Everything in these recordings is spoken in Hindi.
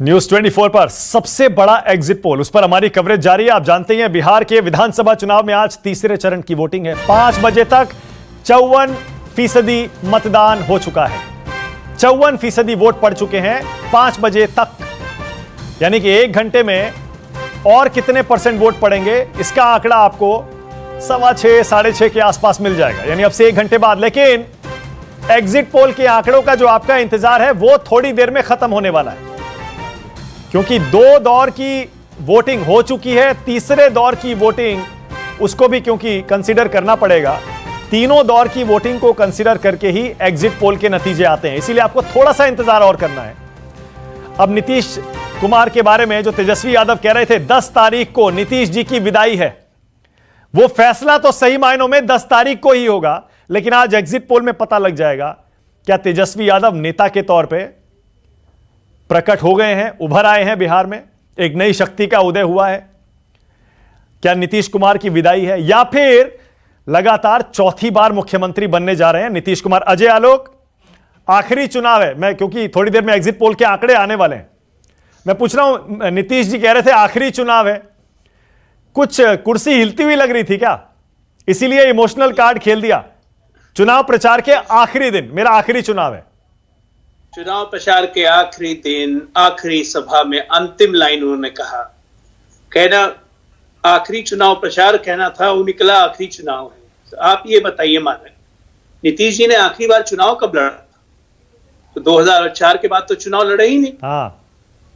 न्यूज 24 पर सबसे बड़ा एग्जिट पोल, उस पर हमारी कवरेज जारी है। आप जानते हैं बिहार के विधानसभा चुनाव में आज तीसरे चरण की वोटिंग है। 5 बजे तक 54% मतदान हो चुका है। 54% वोट पड़ चुके हैं 5 बजे तक, यानी कि 1 घंटे में और कितने परसेंट वोट पड़ेंगे इसका आंकड़ा आपको 6:15 6:30 के आसपास मिल जाएगा, यानी अब से 1 घंटे बाद। लेकिन एग्जिट पोल के आंकड़ों का जो आपका इंतजार है वो थोड़ी देर में खत्म होने वाला है, क्योंकि 2 दौर की वोटिंग हो चुकी है। तीसरे दौर की वोटिंग उसको भी क्योंकि कंसीडर करना पड़ेगा, तीनों दौर की वोटिंग को कंसीडर करके ही एग्जिट पोल के नतीजे आते हैं, इसीलिए आपको थोड़ा सा इंतजार और करना है। अब नीतीश कुमार के बारे में जो तेजस्वी यादव कह रहे थे 10 तारीख को नीतीश जी की विदाई है, वो फैसला तो सही मायनों में 10 तारीख को ही होगा, लेकिन आज एग्जिट पोल में पता लग जाएगा क्या तेजस्वी यादव नेता के तौर पे प्रकट हो गए हैं, उभर आए हैं, बिहार में एक नई शक्ति का उदय हुआ है। क्या नीतीश कुमार की विदाई है, या फिर लगातार चौथी बार मुख्यमंत्री बनने जा रहे हैं नीतीश कुमार। अजय आलोक, आखिरी चुनाव है, मैं क्योंकि थोड़ी देर में एग्जिट पोल के आंकड़े आने वाले हैं, मैं पूछ रहा हूं, नीतीश जी कह रहे थे आखिरी चुनाव है, कुछ कुर्सी हिलती हुई लग रही थी क्या, इसीलिए इमोशनल कार्ड खेल दिया? चुनाव प्रचार के आखिरी दिन, मेरा आखिरी चुनाव है। चुनाव प्रचार के आखिरी दिन, आखिरी सभा में अंतिम लाइन उन्होंने कहा, कहना आखिरी चुनाव प्रचार कहना था, वो निकला आखिरी चुनाव है। तो आप ये बताइए माने, नीतीश जी ने आखिरी बार चुनाव कब लड़ा? तो 2004 के बाद तो चुनाव लड़े ही नहीं। हाँ,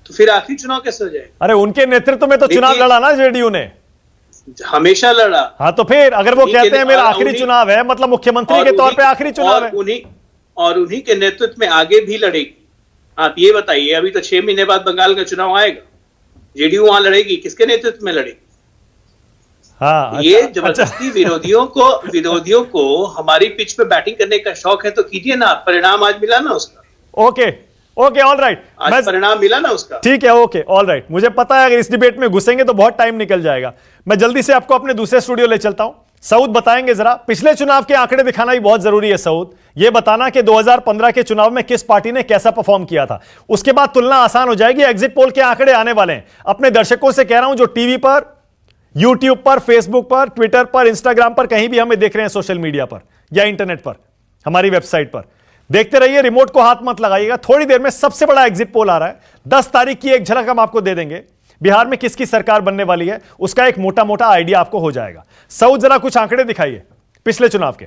तो फिर आखिरी चुनाव कैसे हो जाएगा? अरे उनके नेतृत्व में तो चुनाव लड़ा ना जेडीयू ने, हमेशा लड़ा। हाँ, तो फिर अगर वो कहते हैं मेरा आखिरी चुनाव है, मतलब मुख्यमंत्री के तौर पे आखिरी चुनाव है, उन्हीं के नेतृत्व में आगे भी लड़ेगी। आप ये बताइए, अभी तो 6 महीने बाद बंगाल का चुनाव आएगा, जेडीयू वहां लड़ेगी, किसके नेतृत्व में लड़ेगी? हाँ, ये जबरदस्ती विरोधियों को हमारी पिच पे बैटिंग करने का शौक है तो कीजिए ना, परिणाम आज मिला ना उसका। ओके, ऑल राइट, आज परिणाम मिला ना उसका। ठीक है, ओके, ऑल राइट। मुझे पता है अगर इस डिबेट में घुसेंगे तो बहुत टाइम निकल जाएगा। मैं जल्दी से आपको अपने दूसरे स्टूडियो ले चलता हूं। सऊद बताएंगे जरा, पिछले चुनाव के आंकड़े दिखाना भी बहुत जरूरी है। सऊद, ये बताना कि 2015 के चुनाव में किस पार्टी ने कैसा परफॉर्म किया था, उसके बाद तुलना आसान हो जाएगी। एग्जिट पोल के आंकड़े आने वाले हैं। अपने दर्शकों से कह रहा हूं जो टीवी पर, यूट्यूब पर, फेसबुक पर, ट्विटर पर, इंस्टाग्राम पर, कहीं भी हमें देख रहे हैं, सोशल मीडिया पर या इंटरनेट पर, हमारी वेबसाइट पर, देखते रहिए, रिमोट को हाथ मत लगाइएगा। थोड़ी देर में सबसे बड़ा एग्जिट पोल आ रहा है। 10 तारीख की एक झलक हम आपको दे देंगे। बिहार में किसकी सरकार बनने वाली है उसका एक मोटा मोटा आइडिया आपको हो जाएगा। सऊद, जरा कुछ आंकड़े दिखाइए पिछले चुनाव के।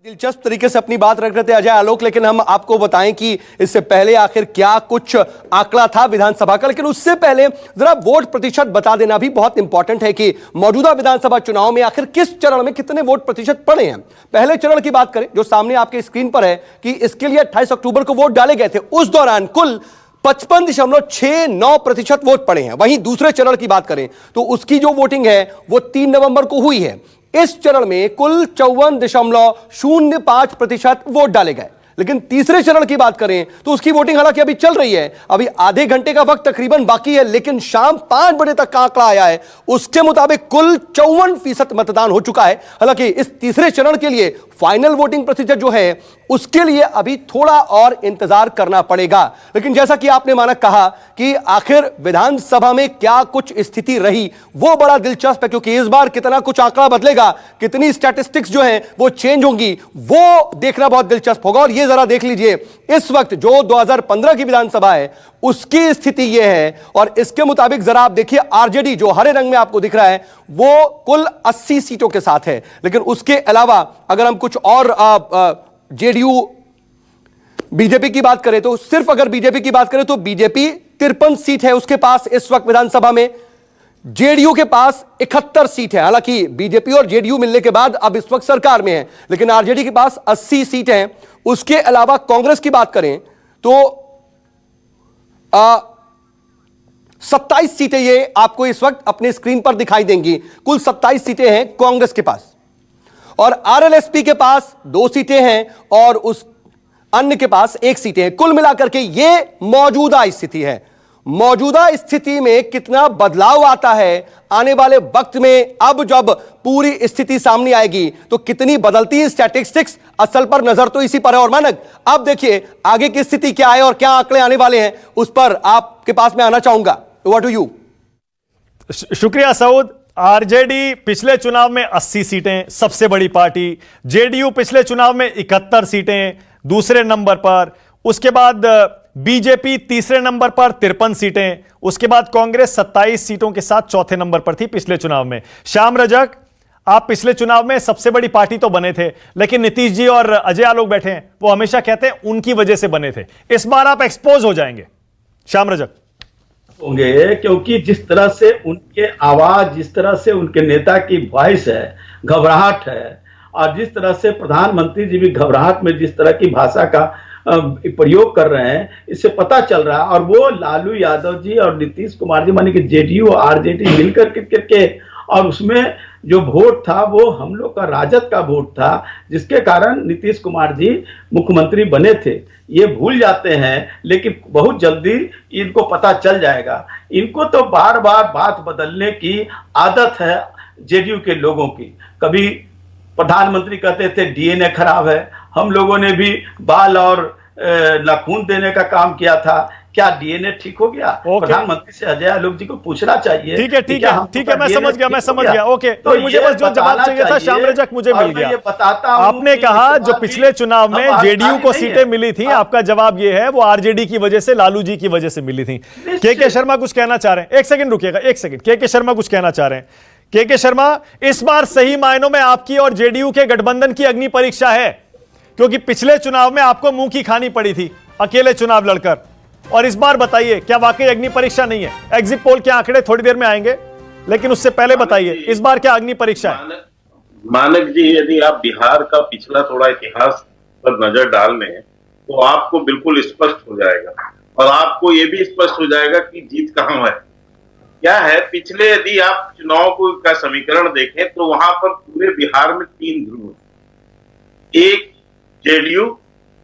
दिलचस्प तरीके से अपनी बात रख रहे थे अजय आलोक, लेकिन हम आपको बताएं कि इससे पहले आखिर क्या कुछ आंकड़ा था विधानसभा का। लेकिन उससे पहले जरा वोट प्रतिशत बता देना भी बहुत इंपॉर्टेंट है कि मौजूदा विधानसभा चुनाव में आखिर किस चरण में कितने वोट प्रतिशत पड़े हैं। पहले चरण की बात करें जो सामने आपके स्क्रीन पर है कि इसके लिए 28 अक्टूबर को वोट डाले गए थे, उस दौरान कुल 55.69% वोट पड़े हैं। वहीं दूसरे चरण की बात करें तो उसकी जो वोटिंग है वो 3 नवंबर को हुई है। इस चरण में कुल 54.05% वोट डाले गए। लेकिन तीसरे चरण की बात करें तो उसकी वोटिंग हालांकि अभी चल रही है, अभी आधे घंटे का वक्त तकरीबन बाकी है, लेकिन शाम 5 बजे तक का आंकड़ा आया है, उसके मुताबिक कुल 54% मतदान हो चुका है। हालांकि इस तीसरे चरण के लिए फाइनल वोटिंग प्रतिशत जो है उसके लिए अभी थोड़ा और इंतजार करना पड़ेगा। लेकिन जैसा कि आपने माना कहा कि आखिर विधानसभा में क्या कुछ स्थिति रही, वो बड़ा दिलचस्प है, क्योंकि इस बार कितना कुछ आंकड़ा बदलेगा, कितनी स्टैटिस्टिक्स जो है वो चेंज होंगी, वो देखना बहुत दिलचस्प होगा। और ये जरा देख लीजिए, इस वक्त जो 2015 की विधानसभा है उसकी स्थिति ये है, और इसके मुताबिक जरा आप देखिए आरजेडी जो हरे रंग में आपको दिख रहा है वो कुल 80 सीटों के साथ है। लेकिन उसके अलावा अगर हम कुछ और जेडीयू बीजेपी की बात करें तो सिर्फ अगर बीजेपी की बात करें तो बीजेपी 53 सीट है उसके पास इस वक्त विधानसभा में, जेडीयू के पास 71 सीट है। हालांकि बीजेपी और जेडीयू मिलने के बाद अब इस वक्त सरकार में है, लेकिन आरजेडी के पास 80 सीट है। उसके अलावा कांग्रेस की बात करें तो 27 सीटें ये आपको इस वक्त अपने स्क्रीन पर दिखाई देंगी। कुल 27 सीटें हैं कांग्रेस के पास, और आरएलएसपी के पास 2 सीटें हैं और उस अन्य के पास 1 सीटें हैं। कुल मिलाकर के ये मौजूदा स्थिति है। मौजूदा स्थिति में कितना बदलाव आता है आने वाले वक्त में। अब जब पूरी स्थिति सामने आएगी तो कितनी बदलती है स्टैटिस्टिक्स, असल पर नजर तो इसी पर है। और मानक, अब देखिए आगे की स्थिति क्या है और क्या आंकड़े आने वाले हैं, उस पर आपके पास मैं आना चाहूंगा। What do you? शुक्रिया सऊद। आरजेडी पिछले चुनाव में 80 सीटें, सबसे बड़ी पार्टी। जेडीयू पिछले चुनाव में 71 सीटें, दूसरे नंबर पर। उसके बाद बीजेपी तीसरे नंबर पर 53 सीटें। उसके बाद कांग्रेस 27 सीटों के साथ चौथे नंबर पर थी पिछले चुनाव में। श्याम रजक, आप पिछले चुनाव में सबसे बड़ी पार्टी तो बने थे, लेकिन नीतीश जी और अजय आलोक बैठे हैं, वो हमेशा कहते हैं उनकी वजह से बने थे। इस बार आप एक्सपोज हो जाएंगे श्याम रजक। होंगे, क्योंकि जिस तरह से उनके आवाज, जिस तरह से उनके नेता की वॉइस है, घबराहट है, और जिस तरह से प्रधानमंत्री जी भी घबराहट में जिस तरह की भाषा का प्रयोग कर रहे हैं, इससे पता चल रहा है। और वो लालू यादव जी और नीतीश कुमार जी, माने कि जेडीयू और आरजेडी मिलकर के और उसमें जो वोट था वो हम लोग का राजद का वोट था, जिसके कारण नीतीश कुमार जी मुख्यमंत्री बने थे। ये भूल जाते हैं, लेकिन बहुत जल्दी इनको पता चल जाएगा। इनको तो बार बार बात बदलने की आदत है जेडीयू के लोगों की। कभी प्रधानमंत्री कहते थे डीएनए खराब है, हम लोगों ने भी बाल और नाखून देने का काम किया था, क्या डीएनए ठीक हो गया? प्रधानमंत्री से अजय आलोक जी को पूछना चाहिए। ठीक है, मैं समझ गया। ओके, तो मुझे बस जो जवाब चाहिए था श्याम रजक मुझे मिल गया। बताता आपने कहा जो पिछले चुनाव में जेडीयू को सीटें मिली थी, आपका जवाब ये है वो आरजेडी की वजह से, लालू जी की वजह से मिली थी। के शर्मा कुछ कहना चाह रहे हैं? एक सेकंड रुकिएगा, एक सेकंड। के शर्मा कुछ कहना चाह रहे हैं। के शर्मा, इस बार सही मायनों में आपकी और जेडीयू के गठबंधन की अग्नि परीक्षा है, क्योंकि पिछले चुनाव में आपको मुंह की खानी पड़ी थी अकेले चुनाव लड़कर। और इस बार बताइए, क्या वाकई अग्नि परीक्षा नहीं है? एग्जिट पोल के आंकड़े थोड़ी देर में आएंगे, लेकिन उससे पहले बताइए इस बार क्या अग्नि परीक्षा है? मानक जी, यदि आप बिहार का पिछला थोड़ा इतिहास पर नजर डाल लें तो आपको बिल्कुल स्पष्ट हो जाएगा, और आपको यह भी स्पष्ट हो जाएगा कि जीत कहां है, क्या है। पिछले यदि आप चुनाव का समीकरण देखें तो वहां पर पूरे बिहार में 3 ध्रुव, एक जेडीयू,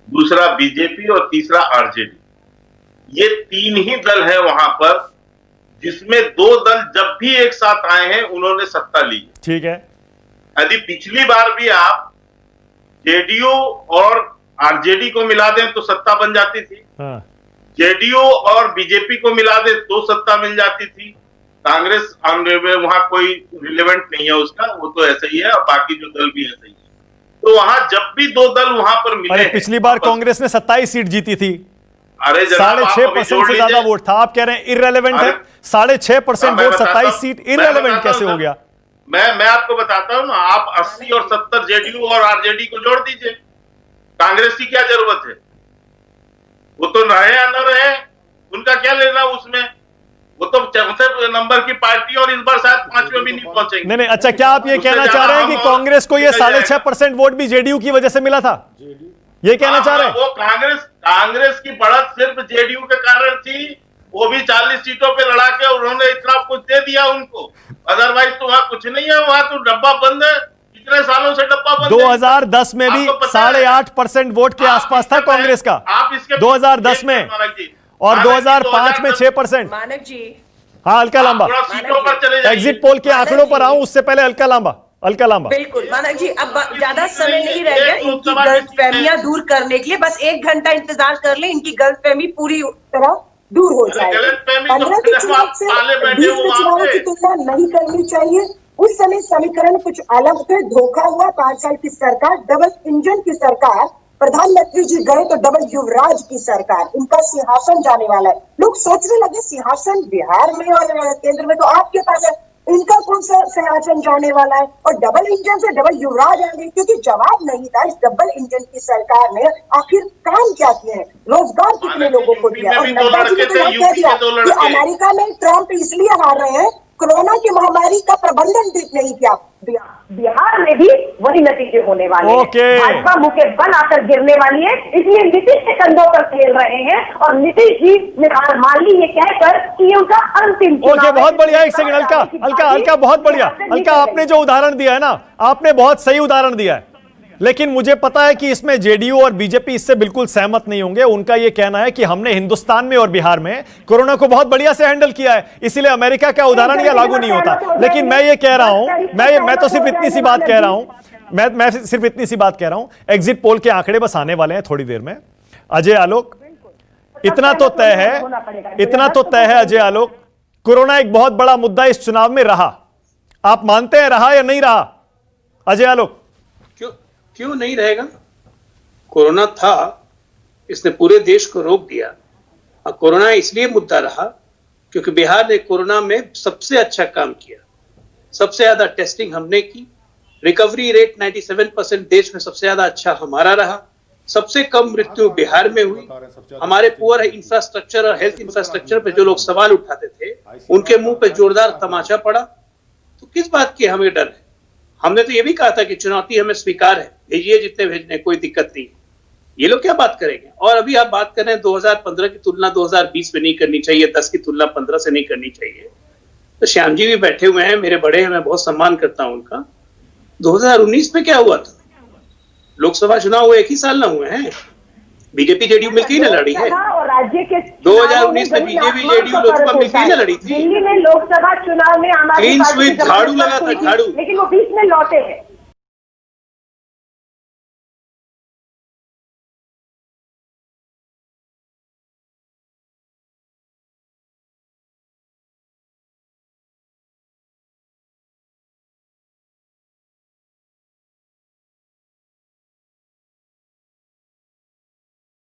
दूसरा बीजेपी और तीसरा आरजेडी। ये 3 ही दल है वहां पर, जिसमें 2 दल जब भी एक साथ आए हैं उन्होंने सत्ता ली। ठीक है। यदि पिछली बार भी आप जेडीयू और आरजेडी को मिला दें तो सत्ता बन जाती थी। जेडीयू और बीजेपी को मिला दे तो सत्ता मिल जाती थी। कांग्रेस वहां कोई रिलेवेंट नहीं है उसका, वो तो ऐसा ही है, और बाकी जो दल भी ऐसा ही है। तो वहां जब भी 2 दल वहां पर मिले, पिछली बार कांग्रेस ने 27 सीट जीती थी, अरे 6.5% से ज्यादा वोट था। आप कह रहे हैं इररेलेवेंट है? 6.5% वोट 27 सीट इररेलेवेंट कैसे हो गया? मैं आपको बताता हूं ना, आप 80 और 70 जेडीयू और आरजेडी को जोड़ दीजिए, कांग्रेस की क्या जरूरत है? वो तो रहे या न रहे, उनका क्या लेना उसमें? वो तो चौथे नंबर की पार्टी और इस बार शायद 5वें भी नहीं पहुंचेंगे। नहीं, अच्छा, क्या आप ये कहना चाह रहे हैं कि कांग्रेस को ये 6.5% वोट भी जेडीयू की वजह से मिला था? ये कहना चाह रहे हैं? वो कांग्रेस की बढ़त सिर्फ जेडीयू के कारण थी, वो भी 40 सीटों पे लड़ा के उन्होंने इतना कुछ दे दिया उनको। अदरवाइज तो वहां कुछ नहीं है, वहां तो डब्बा बंद है, कितने सालों से डब्बा बंद है। 2010 में भी 8.5% वोट के आसपास था कांग्रेस का, 2010 में, और 2005 में 6%। मानक जी, हाँ, अलका लांबा, एग्जिट पोल के आंकड़ों पर आऊं उससे पहले अलका लांबा। बिल्कुल मानक जी, अब ज्यादा समय नहीं रह गया इनकी गलतफहमियां दूर करने के लिए। बस 1 घंटा इंतजार कर ले, इनकी गलतफहमी पूरी तरह दूर हो जाएगी। 15 के चुनाव से 20 के चुनाव की तुलना नहीं करनी चाहिए। उस समय समीकरण कुछ अलग थे, धोखा हुआ। 5 साल की सरकार, डबल इंजन की सरकार, प्रधानमंत्री जी गए तो डबल युवराज की सरकार, इनका सिंहासन जाने वाला है। लोग सोचने लगे सिंहासन बिहार में और केंद्र में तो आपके पास है, इनका कौन सा सिंहासन जाने वाला है? और डबल इंजन से डबल युवराज आ गई, क्योंकि जवाब नहीं था इस डबल इंजन की सरकार ने आखिर काम क्या किए हैं, रोजगार कितने लोगों को दिया। और नड्डा जी ने तो यह कह दिया कि अमेरिका में ट्रंप इसलिए हार रहे हैं, कोरोना की महामारी का प्रबंधन ठीक नहीं किया। बिहार में भी वही नतीजे होने वाले हैं। भाजपा मुंह के बल आकर गिरने वाली है, इसलिए नीतीश के कंधों पर खेल रहे हैं, और नीतीश जी ने हार मान ली ये कहकर कि ये उनका अंतिम चुनाव है। बहुत बढ़िया। एक सेकंड, अलका, बहुत बढ़िया। अलका, आपने जो उदाहरण दिया है ना, आपने बहुत सही उदाहरण दिया है। लेकिन मुझे पता है कि इसमें जेडीयू और बीजेपी इससे बिल्कुल सहमत नहीं होंगे। उनका यह कहना है कि हमने हिंदुस्तान में और बिहार में कोरोना को बहुत बढ़िया से हैंडल किया है, इसीलिए अमेरिका का उदाहरण यह लागू नहीं होता। लेकिन मैं ये कह रहा हूं, मैं तो सिर्फ इतनी सी बात कह रहा हूं, मैं सिर्फ इतनी सी बात कह रहा हूं, एग्जिट पोल के आंकड़े बस आने वाले हैं थोड़ी देर में। अजय आलोक, इतना तो तय है अजय आलोक, कोरोना एक बहुत बड़ा मुद्दा इस चुनाव में रहा। आप मानते हैं रहा या नहीं रहा अजय आलोक? क्यों नहीं रहेगा? कोरोना था, इसने पूरे देश को रोक दिया। और कोरोना इसलिए मुद्दा रहा क्योंकि बिहार ने कोरोना में सबसे अच्छा काम किया, सबसे ज्यादा टेस्टिंग हमने की, रिकवरी रेट 97% देश में सबसे ज्यादा अच्छा हमारा रहा, सबसे कम मृत्यु बिहार में हुई। हमारे पुअर इंफ्रास्ट्रक्चर और हेल्थ इंफ्रास्ट्रक्चर पे जो लोग सवाल उठाते थे उनके मुंह पे जोरदार तमाचा पड़ा। तो किस बात की हमें डर है? हमने तो ये भी कहा था कि चुनौती हमें स्वीकार है, भेजिए जितने भेजने, कोई दिक्कत नहीं। ये लोग क्या बात करेंगे? और अभी आप बात कर रहे हैं 2015 की तुलना 2020 में नहीं करनी चाहिए, 10 की तुलना 15 से नहीं करनी चाहिए। तो श्याम जी भी बैठे हुए हैं, मेरे बड़े हैं, मैं बहुत सम्मान करता हूं उनका। 2019 में क्या हुआ था? लोकसभा चुनाव हुए 1 ही साल ना हुए हैं, बीजेपी जेडीयू मिलकर ही ना लड़ी है। 2019 में बीजेपी जेडीयू लोकसभा मिलकर ही ना लड़ी थी। दिल्ली में लोकसभा चुनाव में क्लीन स्वीप झाड़ू लगा था, झाड़ू। लेकिन वो बीच में लौटे हैं।